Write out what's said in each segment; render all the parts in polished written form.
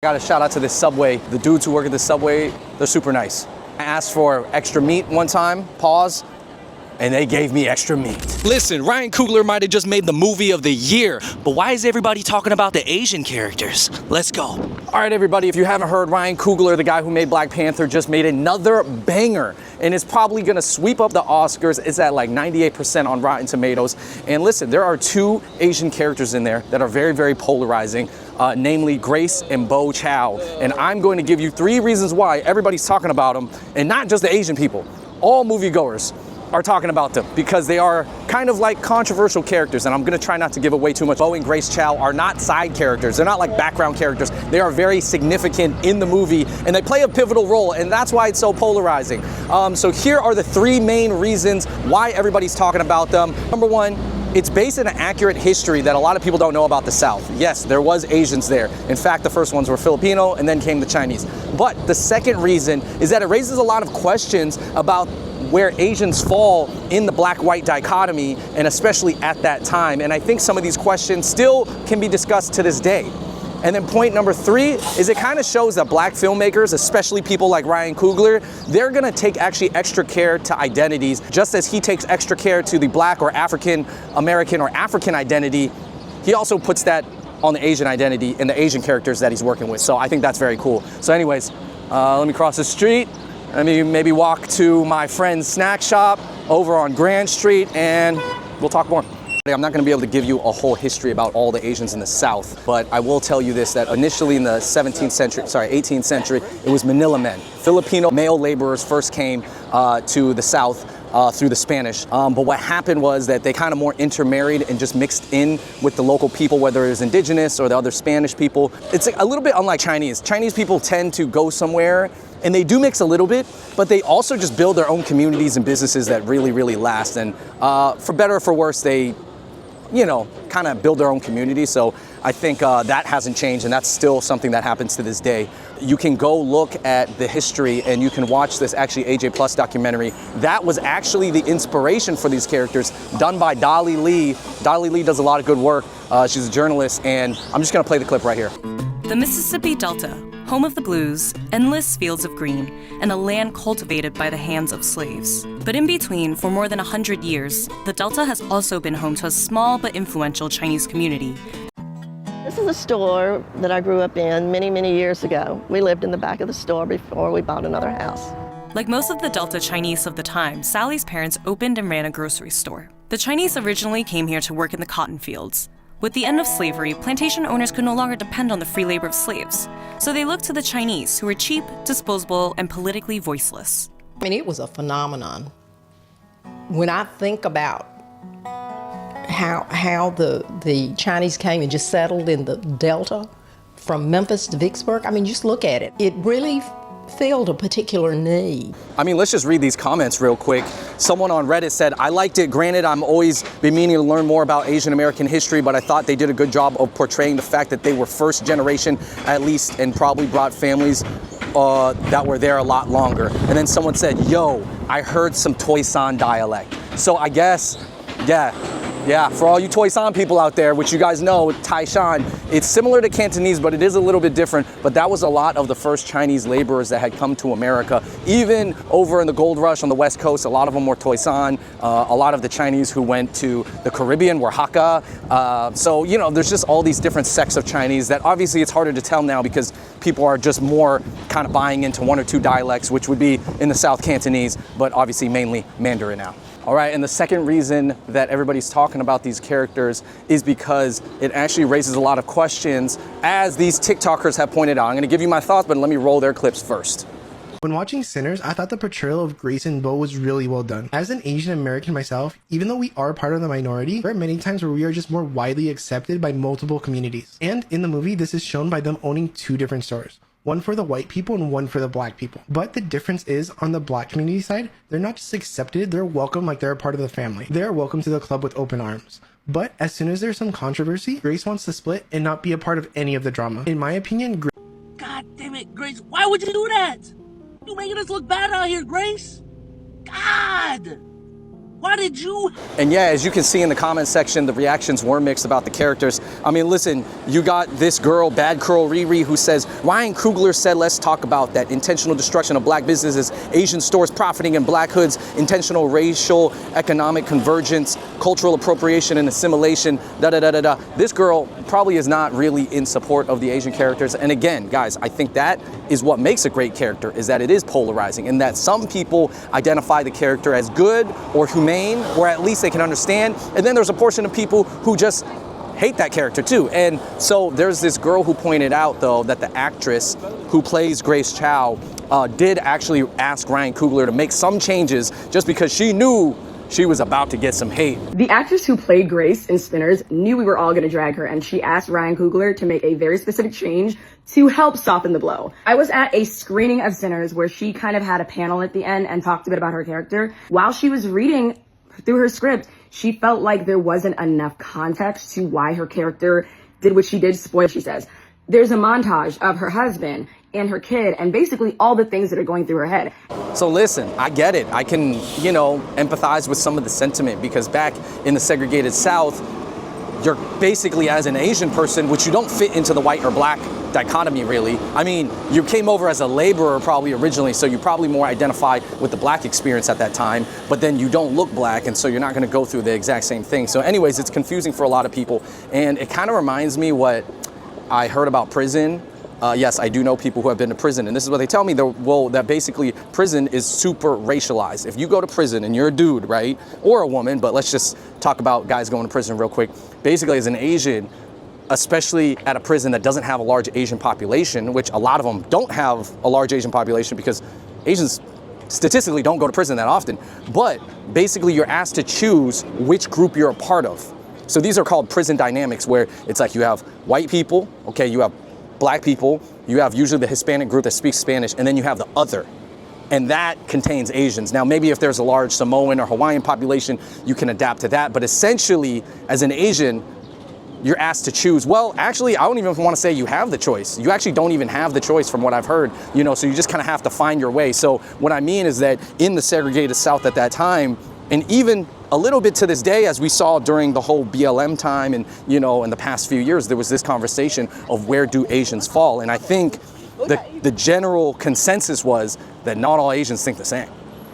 Got a shout out to this Subway. The dudes who work at the Subway, they're super nice. I asked for extra meat one time, pause, and they gave me extra meat. Listen, Ryan Coogler might have just made the movie of the year, but why is everybody talking about the Asian characters? Let's go. All right, everybody, if you haven't heard, Ryan Coogler, the guy who made Black Panther, just made another banger, and it's probably gonna sweep up the Oscars. It's at like 98% on Rotten Tomatoes. And listen, there are two Asian characters in there that are very, very polarizing, namely Grace and Bo Chow. And I'm going to give you 3 reasons why everybody's talking about them, and not just the Asian people. All moviegoers are talking about them because they are kind of like controversial characters, and I'm gonna try not to give away too much. Bo and Grace Chow are not side characters. They're not like background characters. They are very significant in the movie, and they play a pivotal role, and that's why it's so polarizing. So here are the 3 main reasons why everybody's talking about them. Number 1, it's based in an accurate history that a lot of people don't know about the South. Yes, there was Asians there. In fact, the first ones were Filipino, and then came the Chinese. But the second reason is that it raises a lot of questions about where Asians fall in the black-white dichotomy, and especially at that time. And I think some of these questions still can be discussed to this day. And then point number 3 is it kind of shows that black filmmakers, especially people like Ryan Coogler, they're gonna take actually extra care to identities, just as he takes extra care to the black or African American or African identity. He also puts that on the Asian identity and the Asian characters that he's working with. So I think that's very cool. So anyways, let me cross the street. Let me maybe walk to my friend's snack shop over on Grand Street, and we'll talk more. I'm not gonna be able to give you a whole history about all the Asians in the South, but I will tell you this, that initially in the 18th century, it was Manila men. Filipino male laborers first came to the South through the Spanish. But what happened was that they kind of more intermarried and just mixed in with the local people, whether it was indigenous or the other Spanish people. It's a little bit unlike Chinese. Chinese people tend to go somewhere and they do mix a little bit, but they also just build their own communities and businesses that really, really last. And for better or for worse, they, you know, kind of build their own community. So I think that hasn't changed, and that's still something that happens to this day. You can go look at the history, and you can watch this actually AJ Plus documentary. That was actually the inspiration for these characters, done by Dolly Lee. Dolly Lee does a lot of good work. She's a journalist, and I'm just gonna play the clip right here. The Mississippi Delta, home of the blues, endless fields of green, and a land cultivated by the hands of slaves. But in between, for more than 100 years, the Delta has also been home to a small but influential Chinese community. This is a store that I grew up in many, many years ago. We lived in the back of the store before we bought another house. Like most of the Delta Chinese of the time, Sally's parents opened and ran a grocery store. The Chinese originally came here to work in the cotton fields. With the end of slavery, plantation owners could no longer depend on the free labor of slaves, so they looked to the Chinese, who were cheap, disposable, and politically voiceless. I mean, it was a phenomenon. When I think about how the Chinese came and just settled in the Delta from Memphis to Vicksburg, I mean, just look at it. It really filled a particular need. I mean, let's just read these comments real quick. Someone on Reddit said, I liked it. Granted, I'm always been meaning to learn more about Asian American history, but I thought they did a good job of portraying the fact that they were first generation, at least, and probably brought families that were there a lot longer. And then someone said, yo, I heard some Toisan dialect. So I guess, yeah, for all you Toisan people out there, which you guys know, Taishan, it's similar to Cantonese, but it is a little bit different. But that was a lot of the first Chinese laborers that had come to America. Even over in the gold rush on the West Coast, a lot of them were Toisan. A lot of the Chinese who went to the Caribbean were Hakka. So, you know, there's just all these different sects of Chinese that obviously it's harder to tell now because people are just more kind of buying into 1 or 2 dialects, which would be in the South Cantonese, but obviously mainly Mandarin now. All right, and the second reason that everybody's talking about these characters is because it actually raises a lot of questions, as these TikTokers have pointed out. I'm gonna give you my thoughts, but let me roll their clips first. When watching Sinners, I thought the portrayal of Grace and Bo was really well done. As an Asian American myself, even though we are part of the minority, there are many times where we are just more widely accepted by multiple communities. And in the movie, this is shown by them owning 2 different stores. One for the white people and one for the black people. But the difference is, on the black community side, they're not just accepted, they're welcome like they're a part of the family. They're welcome to the club with open arms. But as soon as there's some controversy, Grace wants to split and not be a part of any of the drama. In my opinion, God damn it, Grace, why would you do that? You making us look bad out here, Grace? God! Why did you? And yeah, as you can see in the comment section, the reactions were mixed about the characters. I mean, listen, you got this girl, Bad Curl Riri, who says, Ryan Coogler said, let's talk about that intentional destruction of black businesses, Asian stores profiting in black hoods, intentional racial economic convergence, cultural appropriation and assimilation, da-da-da-da-da. This girl probably is not really in support of the Asian characters. And again, guys, I think that is what makes a great character, is that it is polarizing, and that some people identify the character as good or humane, or at least they can understand. And then there's a portion of people who just hate that character too. And so there's this girl who pointed out, though, that the actress who plays Grace Chow did actually ask Ryan Coogler to make some changes just because she knew she was about to get some hate. The actress who played Grace in Spinners knew we were all going to drag her, and she asked Ryan Coogler to make a very specific change to help soften the blow. I was at a screening of Sinners where she kind of had a panel at the end and talked a bit about her character. While she was reading through her script, she felt like there wasn't enough context to why her character did what she did. Spoil, she says. There's a montage of her husband and her kid and basically all the things that are going through her head. So listen, I get it. I can, empathize with some of the sentiment, because back in the segregated South, you're basically, as an Asian person, which you don't fit into the white or black dichotomy really. I mean, you came over as a laborer probably originally, so you probably more identify with the black experience at that time, but then you don't look black, and so you're not gonna go through the exact same thing. So anyways, it's confusing for a lot of people, and it kind of reminds me what I heard about prison. Yes, I do know people who have been to prison, and this is what they tell me, that basically prison is super racialized. If you go to prison and you're a dude, right, or a woman, but let's just talk about guys going to prison real quick. Basically, as an Asian, especially at a prison that doesn't have a large Asian population, which a lot of them don't have a large Asian population because Asians statistically don't go to prison that often, but basically you're asked to choose which group you're a part of. So these are called prison dynamics, where it's like you have white people, okay, you have black people, you have usually the Hispanic group that speaks Spanish, and then you have the other. And that contains Asians. Now, maybe if there's a large Samoan or Hawaiian population, you can adapt to that. But essentially, as an Asian, you're asked to choose. Well, actually, I don't even want to say you have the choice. You actually don't even have the choice from what I've heard, so you just kind of have to find your way. So what I mean is that in the segregated South at that time, and even a little bit to this day, as we saw during the whole BLM time and, in the past few years, there was this conversation of where do Asians fall? And I think the general consensus was that not all Asians think the same.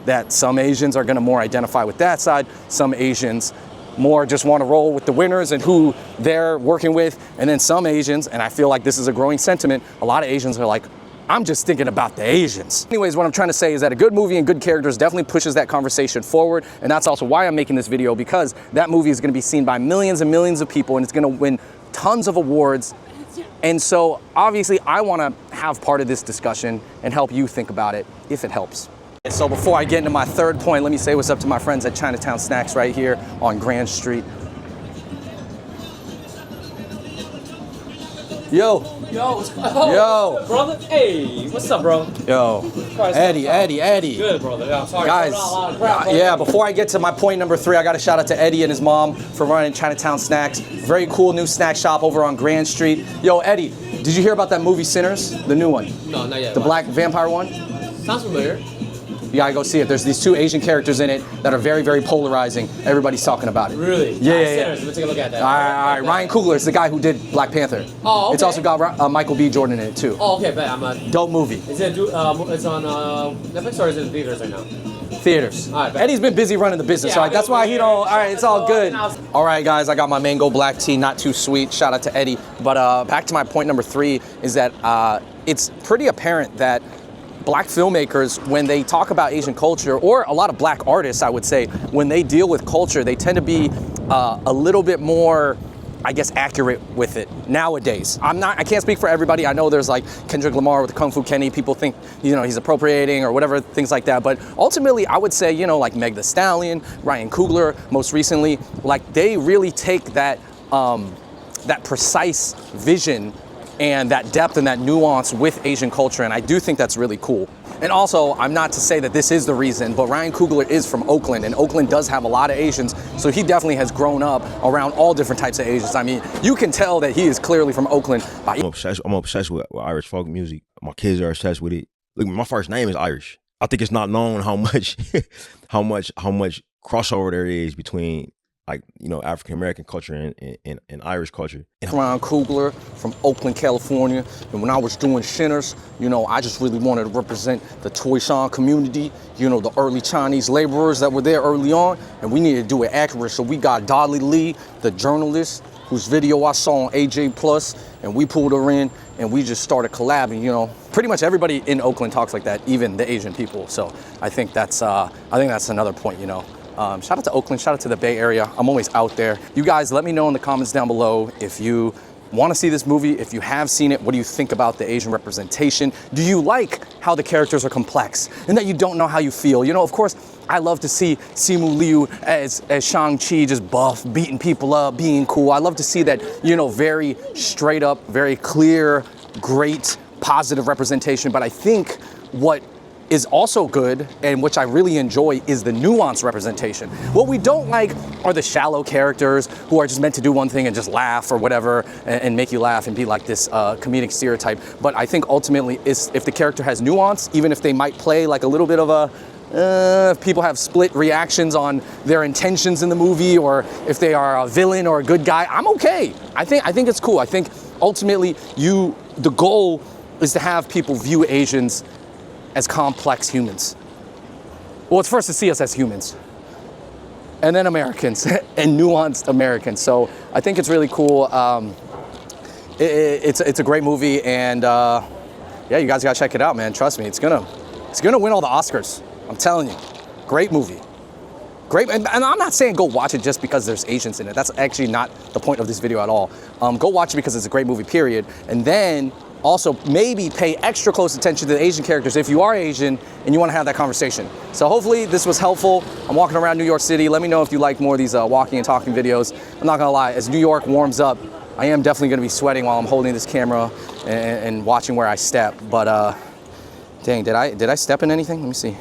That some Asians are gonna more identify with that side, some Asians more just wanna roll with the winners and who they're working with, and then some Asians, and I feel like this is a growing sentiment, a lot of Asians are like, I'm just thinking about the Asians. Anyways, what I'm trying to say is that a good movie and good characters definitely pushes that conversation forward, and that's also why I'm making this video, because that movie is gonna be seen by millions and millions of people, and it's gonna win tons of awards. And so obviously I wanna have part of this discussion and help you think about it, if it helps. So before I get into my third point, let me say what's up to my friends at Chinatown Snacks right here on Grand Street. Yo, what's going on? Yo. Brother, hey, what's up, bro? Yo, Eddie. Good, brother. Yeah, I'm sorry. Guys, yeah, before I get to my point number 3, I got to shout out to Eddie and his mom for running Chinatown Snacks. Very cool new snack shop over on Grand Street. Yo, Eddie, did you hear about that movie Sinners? The new one? No, not yet. The black vampire one? Sounds familiar. You gotta go see it. There's these 2 Asian characters in it that are very, very polarizing. Everybody's talking about it. Really? Yeah. Let me take a look at that. All right. Ryan Coogler is the guy who did Black Panther. Oh, okay. It's also got Michael B. Jordan in it too. Oh, okay, bet. I'm a dope movie. Is it? It's on Netflix or is it in theaters right now? Theaters. All right, Eddie's been busy running the business, yeah, right? That's why he don't. All right, it's all good. All right, guys, I got my mango black tea, not too sweet. Shout out to Eddie. But back to my point number 3 is that it's pretty apparent that black filmmakers, when they talk about Asian culture, or a lot of black artists, I would say, when they deal with culture, they tend to be a little bit more, I guess, accurate with it nowadays. I can't speak for everybody. I know there's like Kendrick Lamar with Kung Fu Kenny. People think, he's appropriating or whatever, things like that. But ultimately, I would say, like Meg Thee Stallion, Ryan Coogler, most recently, like they really take that precise vision and that depth and that nuance with Asian culture, and I do think that's really cool. And also, I'm not to say that this is the reason, but Ryan Coogler is from Oakland, and Oakland does have a lot of Asians, so he definitely has grown up around all different types of Asians. I mean, you can tell that he is clearly from Oakland. I'm obsessed with Irish folk music. My kids are obsessed with it. Look, my first name is Irish. I think it's not known how much crossover there is between like, you know, African American culture and Irish culture. Ryan Coogler from Oakland, California. And when I was doing Shinners, you know, I just really wanted to represent the Toy Shan community, you know, the early Chinese laborers that were there early on, and we needed to do it accurate. So we got Dolly Lee, the journalist, whose video I saw on AJ Plus, and we pulled her in, and we just started collabing, you know. Pretty much everybody in Oakland talks like that, even the Asian people. So I think that's another point, you know. Shout out to Oakland, shout out to the Bay Area. I'm always out there. You guys, let me know in the comments down below if you want to see this movie, if you have seen it, what do you think about the Asian representation? Do you like how the characters are complex and that you don't know how you feel? You know, of course, I love to see Simu Liu as Shang-Chi, just buff, beating people up, being cool. I love to see that, you know, very straight up, very clear, great, positive representation. But I think what is also good, and which I really enjoy, is the nuanced representation. What we don't like are the shallow characters who are just meant to do one thing and just laugh or whatever and make you laugh and be like this comedic stereotype. But I think ultimately, if the character has nuance, even if they might play like a little bit of a, if people have split reactions on their intentions in the movie, or if they are a villain or a good guy, I'm okay. I think it's cool. I think ultimately the goal is to have people view Asians as complex humans. Well, it's first to see us as humans, and then Americans, and nuanced Americans. So I think it's really cool. It's a great movie, and yeah, you guys gotta check it out, man. Trust me, it's gonna win all the Oscars. I'm telling you, great movie. Great, and I'm not saying go watch it just because there's Asians in it. That's actually not the point of this video at all. Go watch it because it's a great movie, period. And then also maybe pay extra close attention to the Asian characters if you are Asian and you want to have that conversation. So hopefully this was helpful. I'm walking around New York City. Let me know if you like more of these walking and talking videos. I'm not gonna lie, as New York warms up, I am definitely gonna be sweating while I'm holding this camera and watching where I step. But dang, did I step in anything? Let me see.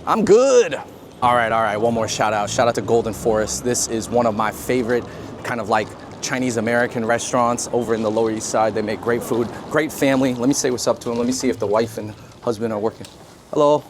I'm good. All right, one more shout out. Shout out to Golden Forest. This is one of my favorite kind of like Chinese American restaurants over in the Lower East Side. They make great food, great family. Let me say what's up to them. Let me see if the wife and husband are working. Hello.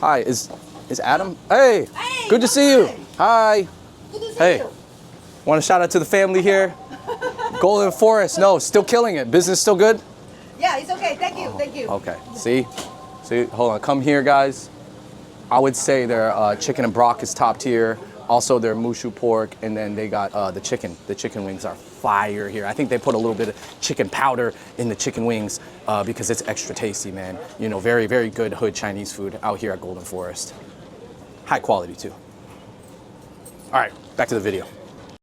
Hi, is Adam? Hey, good to see you. Hi. Good to see hey, you. Want to shout out to the family here? Golden Forest, no, still killing it. Business still good? Yeah, it's okay. Thank you. Thank you. Okay, see, hold on, come here, guys. I would say their chicken and broth is top tier. Also their mushu pork, and then they got the chicken. The chicken wings are fire here. I think they put a little bit of chicken powder in the chicken wings because it's extra tasty, man. You know, very, very good hood Chinese food out here at Golden Forest. High quality too. All right, back to the video.